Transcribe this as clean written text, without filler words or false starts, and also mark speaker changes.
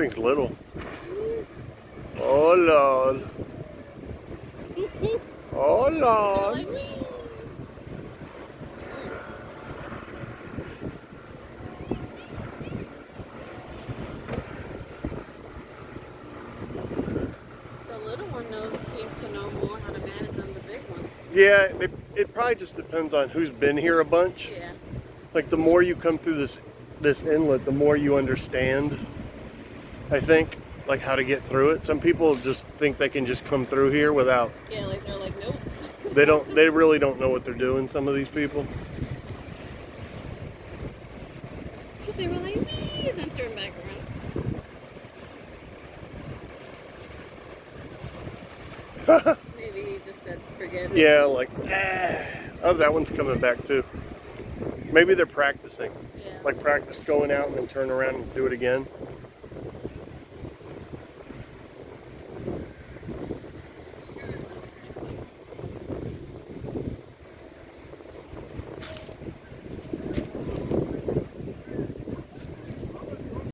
Speaker 1: thing's little. Oh Lord. Oh Lord.
Speaker 2: The little one seems to know more how to manage than the big one.
Speaker 1: Yeah, it probably just depends on who's been here a bunch.
Speaker 2: Yeah.
Speaker 1: Like the more you come through this inlet, the more you understand, I think, like how to get through it. Some people just think they can just come through here without.
Speaker 2: Yeah, like they're like, nope.
Speaker 1: They really don't know what they're doing, some of these people.
Speaker 2: So they were like, wee, and then turn back around. Maybe he just said, forget it.
Speaker 1: Yeah, like, oh, that one's coming back too. Maybe they're practicing.
Speaker 2: Yeah.
Speaker 1: Like practice going out and then turn around and do it again.